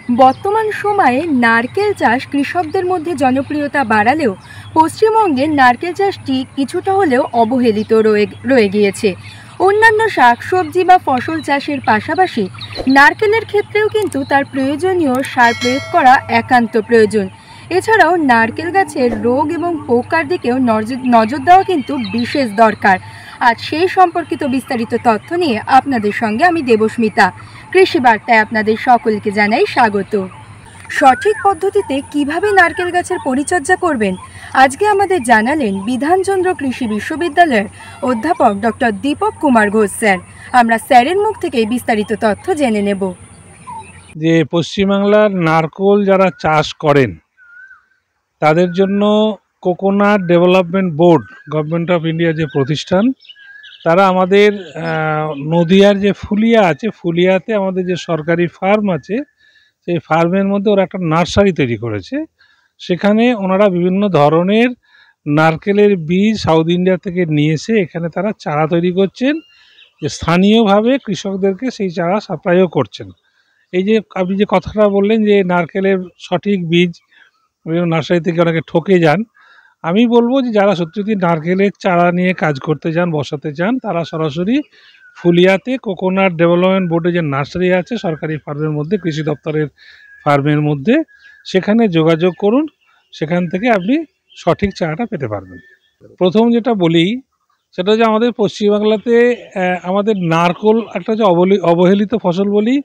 বর্তমান সময়ে নারকেল চাষ কৃষকদের মধ্যে জনপ্রিয়তা বাড়ালেও পশ্চিমবঙ্গে নারকেল চাষটি কিছুটা হলেও অবহেলিত রয়ে গিয়েছে। অন্যান্য শাকসবজি বা ফসল চাষের পাশাপাশি নারকেলের ক্ষেত্রেও কিন্তু তার প্রয়োজনীয় সার প্রয়োগ করা একান্ত প্রয়োজন। এছাড়াও নারকেল গাছের রোগ এবং পোকার দিকেও নজর দেওয়া কিন্তু বিশেষ দরকার। আজ সেই সম্পর্কিত বিস্তারিত তথ্য নিয়ে আপনাদের সঙ্গে আমি দেবস্মিতা। কৃষি বার্তায় আপনাদের সকলকে জানাই স্বাগত। সঠিক পদ্ধতিতে কিভাবে নারকেল গাছের পরিচর্যা করবেন আজকে আমাদের জানালেন বিধানচন্দ্র কৃষি বিশ্ববিদ্যালয়ের অধ্যাপক ডক্টর দীপক কুমার ঘোষ স্যার। আমরা স্যারের মুখ থেকে বিস্তারিত তথ্য জেনে নেব। যে পশ্চিমবাংলার নারকেল যারা চাষ করেন তাদের জন্য coconut development board, government of ইন্ডিয়ার যে প্রতিষ্ঠান, তারা আমাদের নদিয়ার যে ফুলিয়া আছে, ফুলিয়াতে আমাদের যে সরকারি ফার্ম আছে, সেই ফার্মের মধ্যে ওরা একটা নার্সারি তৈরি করেছে। সেখানে ওনারা বিভিন্ন ধরনের নারকেলের বীজ সাউথ ইন্ডিয়া থেকে নিয়ে এসে এখানে তারা চারা তৈরি করছেন, যে স্থানীয়ভাবে কৃষকদেরকে সেই চারা সাপ্লাইও করছেন। এই যে আপনি যে কথাটা বললেন যে নারকেলের সঠিক বীজ বিভিন্ন নার্সারি থেকে অনেকে ঠকে যান, আমি বলবো যে যারা সত্যি নারকেলের চারা নিয়ে কাজ করতে চান, বসাতে চান, তারা সরাসরি ফুলিয়াতে কোকোনাট ডেভেলপমেন্ট বোর্ডে যে নার্সারি আছে সরকারি ফার্মের মধ্যে, কৃষি দপ্তরের ফার্মের মধ্যে, সেখানে যোগাযোগ করুন। সেখান থেকে আপনি সঠিক চারাটা পেতে পারবেন। প্রথম যেটা বলি সেটা যে আমাদের পশ্চিমবাংলাতে আমাদের নারকেল একটা যে অবহেলিত ফসল বলি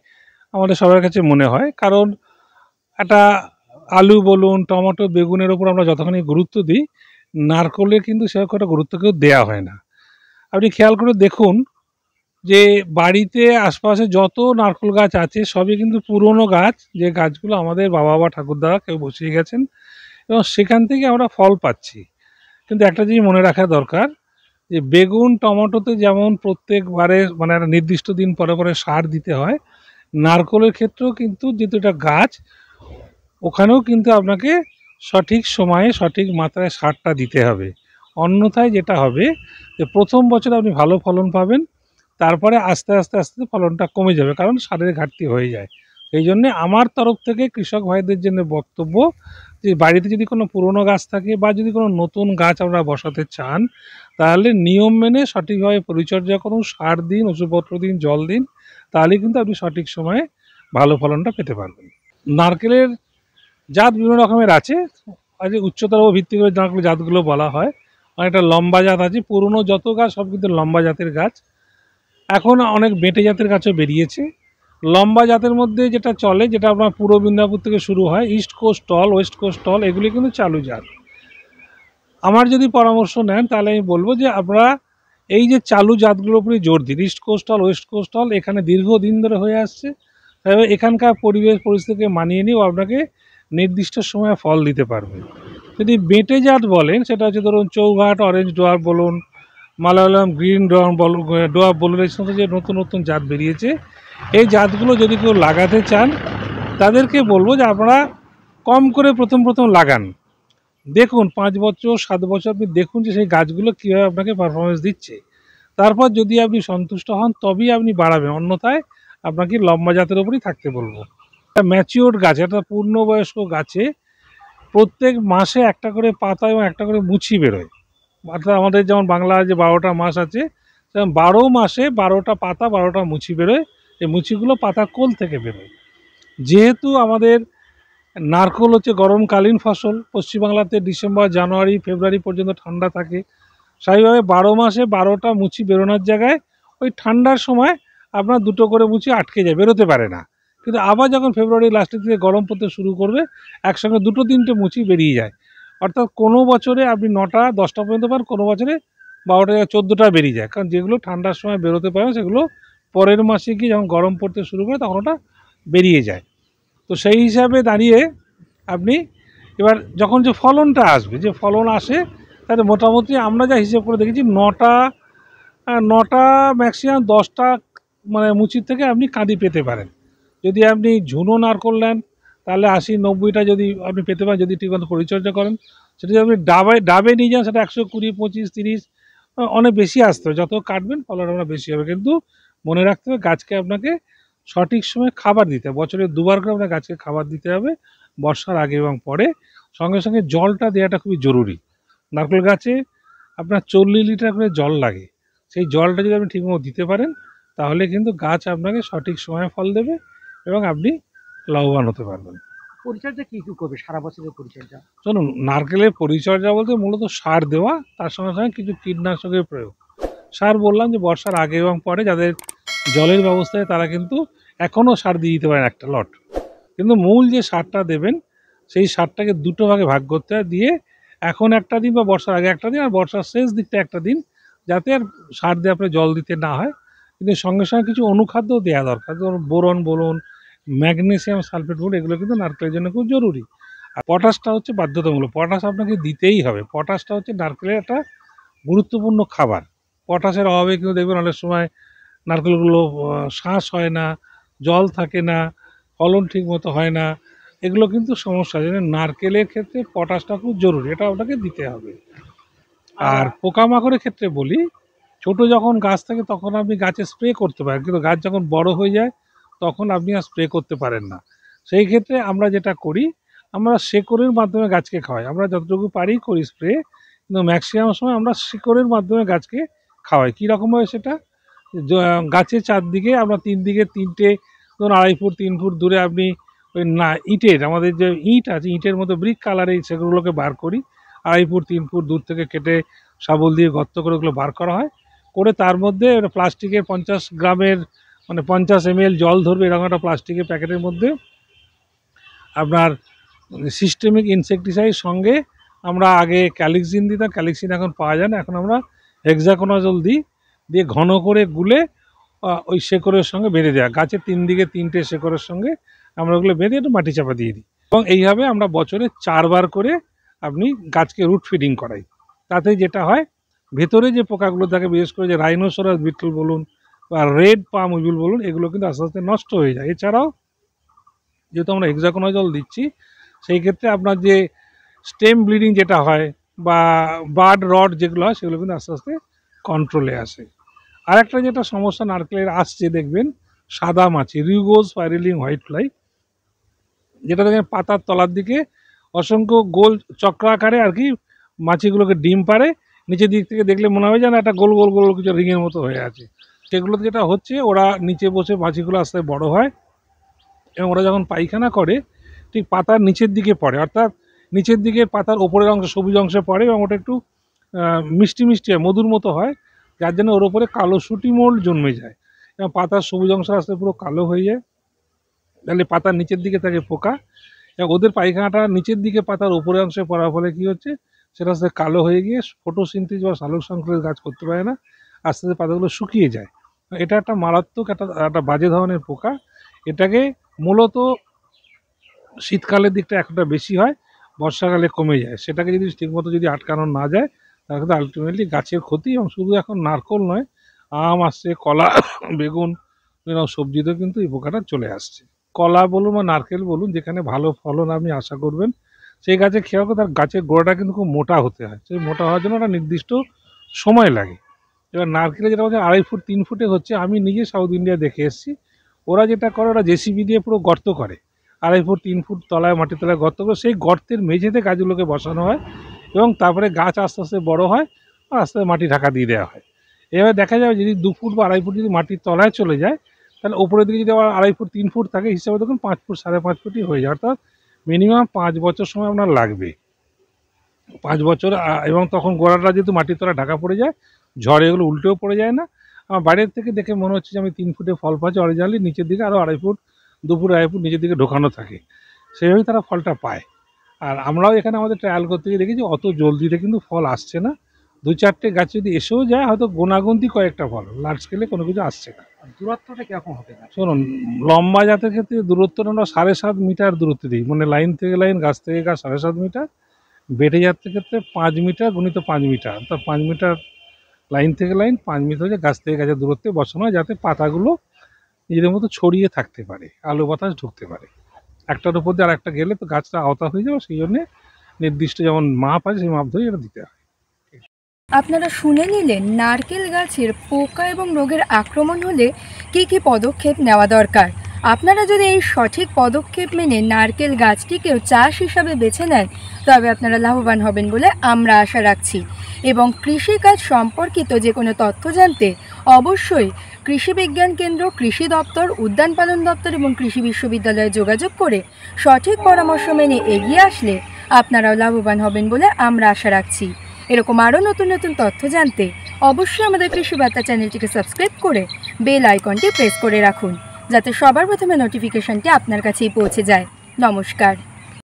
আমাদের সবার কাছে মনে হয়। কারণ একটা আলু বলুন, টমেটো, বেগুনের ওপর আমরা যতখানি গুরুত্ব দিই, নারকেলের কিন্তু সেরকম একটা গুরুত্ব কেউ দেওয়া হয় না। আপনি খেয়াল করে দেখুন যে বাড়িতে আশপাশে যত নারকেল গাছ আছে সবই কিন্তু পুরনো গাছ, যে গাছগুলো আমাদের বাবা বা ঠাকুরদারা কেউ বসিয়ে গেছেন এবং সেখান থেকে আমরা ফল পাচ্ছি। কিন্তু একটা জিনিস মনে রাখা দরকার যে বেগুন, টমেটোতে যেমন প্রত্যেকবারে মানে একটা নির্দিষ্ট দিন পরে পরে সার দিতে হয়, নারকেলের ক্ষেত্রেও কিন্তু যেহেতু এটা গাছ, ওখানেও কিন্তু আপনাকে সঠিক সময়ে সঠিক মাত্রায় সারটা দিতে হবে। অন্যথায় যেটা হবে যে প্রথম বছর আপনি ভালো ফলন পাবেন, তারপরে আস্তে আস্তে আস্তে ফলনটা কমে যাবে, কারণ সারের ঘাটতি হয়ে যায়। এই জন্যে আমার তরফ থেকে কৃষক ভাইদের জন্য বক্তব্য যে বাড়িতে যদি কোনো পুরনো গাছ থাকে বা যদি কোনো নতুন গাছ আমরা বসাতে চান, তাহলে নিয়ম মেনে সঠিকভাবে পরিচর্যা করুন, সার দিন, ওষুধপত্র দিন, জল দিন, তাহলে কিন্তু আপনি সঠিক সময়ে ভালো ফলনটা পেতে পারবেন। নারকেলের জাত বিভিন্ন রকমের আছে। আজ উচ্চতর ও ভিত্তি করে নারকেলের জাতগুলো বলা হয়। অনেকটা লম্বা জাত আছে, পুরনো যত গাছ সব কিন্তু লম্বা জাতের গাছ। এখন অনেক বেঁটে জাতের গাছও বেরিয়েছে। লম্বা জাতের মধ্যে যেটা চলে, যেটা আপনার পূর্ব মেদিনীপুর থেকে শুরু হয়, ইস্ট কোস্ট টল, ওয়েস্ট কোস্ট টল, এগুলি কিন্তু চালু জাত। আমার যদি পরামর্শ নেন তাহলে আমি বলবো যে আপনারা এই যে চালু জাতগুলোর উপরে জোর দিন। ইস্ট কোস্টাল, ওয়েস্ট কোস্টাল এখানে দীর্ঘদিন ধরে হয়ে আসছে, তবে এখানকার পরিবেশ পরিস্থিতিকে মানিয়ে নিয়েও আপনাকে নির্দিষ্ট সময়ে ফল দিতে পারবে। যদি বেঁটে জাত বলেন, সেটা হচ্ছে ধরুন চৌঘাট, অরেঞ্জ ডোয়ার বলুন, মালায়ালাম গ্রিন ডোয়ার বলুন, এই সমস্ত যে নতুন নতুন জাত বেরিয়েছে, এই জাতগুলো যদি কেউ লাগাতে চান তাদেরকে বলবো যে আপনারা কম করে প্রথম লাগান। দেখুন 5 বছর 7 বছর আপনি দেখুন যে সেই গাছগুলো কীভাবে আপনাকে পারফরমেন্স দিচ্ছে। তারপর যদি আপনি সন্তুষ্ট হন তবেই আপনি বাড়াবেন, অন্যথায় আপনাকে লম্বা জাতের উপরেই থাকতে বলবো। একটা ম্যাচিওর গাছ, একটা পূর্ণবয়স্ক গাছে প্রত্যেক মাসে একটা করে পাতা এবং একটা করে মুচি বেরোয়। অর্থাৎ আমাদের যেমন বাংলার যে 12টা মাস আছে, সেরকম 12 মাসে 12টা পাতা, 12টা মুচি বেরোয়। এই মুচিগুলো পাতা কোল থেকে বেরোয়। যেহেতু আমাদের নারকেল হচ্ছে গরমকালীন ফসল, পশ্চিমবাংলাতে ডিসেম্বর, জানুয়ারি, ফেব্রুয়ারি পর্যন্ত ঠান্ডা থাকে, স্বাভাবিকভাবে 12 মাসে 12টা মুচি বেরোনোর জায়গায় ওই ঠান্ডার সময় আপনার 2টো করে মুচি আটকে যায়, বেরোতে পারে না। কিন্তু আবার যখন ফেব্রুয়ারি লাস্টের দিকে গরম পড়তে শুরু করবে, একসঙ্গে 2-3টে মুচি বেরিয়ে যায়। অর্থাৎ কোনো বছরে আপনি 9টা 10টা পর্যন্ত পান, কোনো বছরে 12টা 14টা বেরিয়ে যায়। কারণ যেগুলো ঠান্ডার সময় বেরোতে পারে সেগুলো পরের মাসে গিয়ে যখন গরম পড়তে শুরু করে তখন ওটা বেরিয়ে যায়। তো সেই হিসাবে দাঁড়িয়ে আপনি এবার যখন যে ফলনটা আসবে, যে ফলন আসে, তাহলে মোটামুটি আমরা যা হিসেব করে দেখেছি 9টা ম্যাক্সিমাম 10টা মানে মুচির থেকে আপনি কাঁদি পেতে পারেন। যদি আপনি ঝুনো নারকেল নেন তাহলে 80-90টা যদি আপনি পেতে পারেন, যদি ঠিকমতো পরিচর্যা করেন। সেটা যদি আপনি ডাবে নিয়ে যান, সেটা 120, 25, 30 অনেক বেশি আসতে হবে। যত কাটবেন ফলন আপনার বেশি হবে। কিন্তু মনে রাখতে হবে গাছকে আপনাকে সঠিক সময়ে খাবার দিতে হবে। বছরে 2বার করে আপনার গাছকে খাবার দিতে হবে, বর্ষার আগে এবং পরে। সঙ্গে সঙ্গে জলটা দেওয়াটা খুবই জরুরি। নারকেল গাছে আপনার 40 লিটার করে জল লাগে। সেই জলটা যদি আপনি ঠিকমতো দিতে পারেন, তাহলে কিন্তু গাছ আপনাকে সঠিক সময়ে ফল দেবে এবং আপনি লাভবান হতে পারবেন। পরিচর্যা কি কি করবে সারা বছরের পরিচর্যা? শুনুন, নারকেলের পরিচর্যা বলতে মূলত সার দেওয়া, তার সঙ্গে সঙ্গে কিছু কীটনাশকের প্রয়োগ। সার বললাম যে বর্ষার আগে এবং পরে যাদের জলের ব্যবস্থায় তারা কিন্তু এখনও সার দিয়ে দিতে পারেন একটা লট, কিন্তু মূল যে সারটা দেবেন সেই সারটাকে দুটো ভাগে ভাগ করতে হয়, দিয়ে এখন একটা দিন বা বর্ষার আগে একটা দিন আর বর্ষার শেষ দিকটা একটা দিন, যাতে আর সার দিয়ে আপনার জল দিতে না হয়। কিন্তু সঙ্গে সঙ্গে কিছু অনুখাদ্য দেওয়া দরকার, যেমন বোরন বলুন, ম্যাগনেসিয়াম সালফেট বলুন, এগুলো কিন্তু নারকেলের জন্য খুব জরুরি। আর পটাশটা হচ্ছে বাধ্যতামূলক, পটাশ আপনাকে দিতেই হবে। পটাশটা হচ্ছে নারকেলের একটা গুরুত্বপূর্ণ খাবার। পটাশের অভাবে কিন্তু দেখবেন অনেক সময় নারকেলগুলো শ্বাস হয় না, জল থাকে না, ফলন ঠিক মতো হয় না, এগুলো কিন্তু সমস্যা। যেন নারকেলের ক্ষেত্রে পটাশটা খুব জরুরি, এটা ওটাকে দিতে হবে। আর পোকামাকড়ের ক্ষেত্রে বলি, ছোট যখন গাছ থাকে তখন আপনি গাছে স্প্রে করতে পারেন, কিন্তু গাছ যখন বড় হয়ে যায় তখন আপনি আর স্প্রে করতে পারেন না। সেই ক্ষেত্রে আমরা যেটা করি, আমরা শেকড়ের মাধ্যমে গাছকে খাওয়াই। আমরা যতটুকু পারি করি স্প্রে, কিন্তু ম্যাক্সিমাম সময় আমরা শিকড়ের মাধ্যমে গাছকে খাওয়াই। কীরকমভাবে সেটা, গাছের চারদিকে আমরা 3 দিকে 3টে, ধরুন 2.5 ফুট 3 ফুট দূরে আপনি ওই না ইটের, আমাদের যে ইট আছে ইটের মতো ব্রিক কালারের সেগুলোকে বার করি, 2.5 ফুট 3 ফুট দূর থেকে কেটে শাবল দিয়ে গর্ত করে ওগুলো বার করা হয়। করে তার মধ্যে প্লাস্টিকের 50 গ্রামের মানে 50 ml জল ধরবে এরকম একটা প্লাস্টিকের প্যাকেটের মধ্যে আপনার সিস্টেমিক ইনসেকটিসাইড সঙ্গে আমরা আগে ক্যালিক্সিন দিতাম, ক্যালিক্সিন এখন পাওয়া যায় না, এখন আমরা হেক্সাকোনাজল দিই, দিয়ে ঘন করে গুলে ওই শেকড়ের সঙ্গে বেঁধে দেওয়া, গাছের 3 দিকে 3টে শেকড়ের সঙ্গে আমরা ওগুলো বেঁধে একটু মাটি চাপা দিয়ে দিই। এবং এইভাবে আমরা বছরে 4বার করে আপনি গাছকে রুট ফিডিং করাই। তাতে যেটা হয়, ভেতরে যে পোকাগুলো থাকে, বিশেষ করে যে রাইনোসরাস বিটল বলুন বা রেড পাম উইল বলুন, এগুলো কিন্তু আস্তে আস্তে নষ্ট হয়ে যায়। এছাড়াও যেহেতু আমরা হেক্সাকোনাজল দিচ্ছি, সেই ক্ষেত্রে আপনার যে স্টেম ব্লিডিং যেটা হয় বা বার্ড রড যেগুলো হয়, সেগুলো কিন্তু আস্তে আস্তে কন্ট্রোলে আসে। আরেকটা যেটা সমস্যা নারকেলের আসছে দেখবেন, সাদা মাছি, রিউগোজ স্পাইরালিং হোয়াইট ফ্লাই, যেটা দেখেন পাতার তলার দিকে অসংখ্য গোল চক্রাকারে আর কি মাছিগুলোকে ডিম পারে, নিচের দিক থেকে দেখলে মনে হয় যেন একটা গোল গোল গোল কিছু রিংয়ের মতো হয়ে আছে। সেগুলোতে যেটা হচ্ছে, ওরা নিচে বসে মাছিগুলো আস্তে বড় হয় এবং ওরা যখন পায়খানা করে ঠিক পাতার নিচের দিকে পড়ে, অর্থাৎ নিচের দিকে পাতার ওপরের অংশ সবুজ অংশে পড়ে এবং ওটা একটু মিষ্টি মিষ্টি হয়, মধুর মতো হয়, যার জন্য ওর ওপরে কালো সুটি মোল্ড জন্মে যায় এবং পাতার সবুজ অংশ আস্তে পুরো কালো হয়ে যায়। তাহলে পাতার নিচের দিকে থাকে পোকা এবং ওদের পায়খানাটা নিচের দিকে পাতার উপরের অংশে পড়ার ফলে কী হচ্ছে, সেটা আস্তে কালো হয়ে গিয়ে ফটোসিনথেসিস বা সালোক সংশ্লেষ গাছ করতে পারে না, আস্তে আস্তে পাতাগুলো শুকিয়ে যায়। এটা একটা মারাত্মক একটা বাজে ধরনের পোকা। এটাকে মূলত শীতকালের দিকটা একটা বেশি হয়, বর্ষাকালে কমে যায়। সেটাকে যদি ঠিকমতো যদি আটকানো না যায়, তাহলে কিন্তু আলটিমেটলি গাছের ক্ষতি। এবং শুধু এখন নারকেল নয়, আম আসছে, কলা, বেগুন, এরকম সবজিতেও কিন্তু এই পোকাটা চলে আসছে। কলা বলুন বা নারকেল বলুন, যেখানে ভালো ফলন আপনি আশা করবেন, সেই গাছে খেয়াল করে তার গাছের গোড়াটা কিন্তু খুব মোটা হতে হয়। সেই মোটা হওয়ার জন্য একটা নির্দিষ্ট সময় লাগে। এবার নারকেলে যেটা হচ্ছে 2.5 ফুট 3 ফুটে হচ্ছে, আমি নিজে সাউথ ইন্ডিয়া দেখে এসেছি, ওরা যেটা করে ওরা জেসিবি দিয়ে পুরো গর্ত করে, 2.5 ফুট 3 ফুট তলায় মাটির তলায় গর্ত করে সেই গর্তের মেঝেতে গাছগুলোকে বসানো হয় এবং তারপরে গাছ আস্তে আস্তে বড় হয় আর আস্তে আস্তে মাটি ঢাকা দিয়ে দেওয়া হয়। এভাবে দেখা যাবে যদি 2 ফুট বা 2.5 ফুট যদি মাটির তলায় চলে যায়, তাহলে ওপরের দিকে যদি আবার 2.5 ফুট 3 ফুট থাকে, হিসাবে দেখুন 5 ফুট 5.5 ফুটই হয়ে যায়। অর্থাৎ মিনিমাম 5 বছর সময় আপনার লাগবে, 5 বছর। এবং তখন গোড়াটা যেহেতু মাটির তলায় ঢাকা পড়ে যায়, ঝড়ে এগুলো উল্টেও পড়ে যায় না। আমার বাইরের থেকে দেখে মনে হচ্ছে যে আমি 3 ফুটে ফল পাচ্ছি, অরিজিনালি নিচের দিকে আরও 2.5 ফুট 2 ফুট 2.5 ফুট নিচের দিকে ঢোকানো থাকে, সেইভাবেই তারা ফলটা পায়। আর আমরাও এখানে আমাদের ট্রায়াল করতে গিয়ে দেখেছি অত জলদিতে কিন্তু ফল আসছে না। 2-4টে গাছ যদি এসেও যায়, হয়তো গোনাগুনতি কয়েকটা ফল, লার্জ স্কেলে কোনো কিছু আসছে না। দূরত্বটা কিরকম হবে? শুনুন, লম্বা জাতের ক্ষেত্রে দূরত্বটা আমরা 7.5 মিটার দূরত্ব দিই, মানে লাইন থেকে লাইন, গাছ থেকে গাছ 7.5 মিটার। বেটে জাতের ক্ষেত্রে 5 মিটার গুণিত 5 মিটার, অর্থাৎ 5 মিটার লাইন থেকে লাইন, 5 মিটার হচ্ছে গাছ থেকে গাছের দূরত্বে বসানো হয়, যাতে পাতাগুলো নিজেদের মতো ছড়িয়ে থাকতে পারে, আলো বাতাস ঢুকতে পারে। একটার উপর দিয়ে আর একটা গেলে তো গাছটা আওতা হয়ে যাবে, সেই জন্যে নির্দিষ্ট যেমন মাপ আছে সেই মাপ ধরে এটা দিতে হয়। আপনারা শুনে নিলেন নারকেল গাছের পোকা এবং রোগের আক্রমণ হলে কী কী পদক্ষেপ নেওয়া দরকার। আপনারা যদি এই সঠিক পদক্ষেপ মেনে নারকেল গাছটিকেও চাষ হিসাবে বেছে নেন তবে আপনারা লাভবান হবেন বলে আমরা আশা রাখছি। এবং কৃষিকাজ সম্পর্কিত যে কোনো তথ্য জানতে অবশ্যই কৃষি বিজ্ঞান কেন্দ্র, কৃষি দপ্তর, উদ্যান পালন দপ্তর এবং কৃষি বিশ্ববিদ্যালয়ে যোগাযোগ করে সঠিক পরামর্শ মেনে এগিয়ে আসলে আপনারাও লাভবান হবেন বলে আমরা আশা রাখছি। এরকম আরও নতুন নতুন তথ্য জানতে অবশ্যই আমাদের কৃষি বার্তা চ্যানেলটিকে সাবস্ক্রাইব করে বেল আইকনটি প্রেস করে রাখুন, যাতে সবার প্রথমে নোটিফিকেশনটি আপনার কাছেই পৌঁছে যায়। নমস্কার।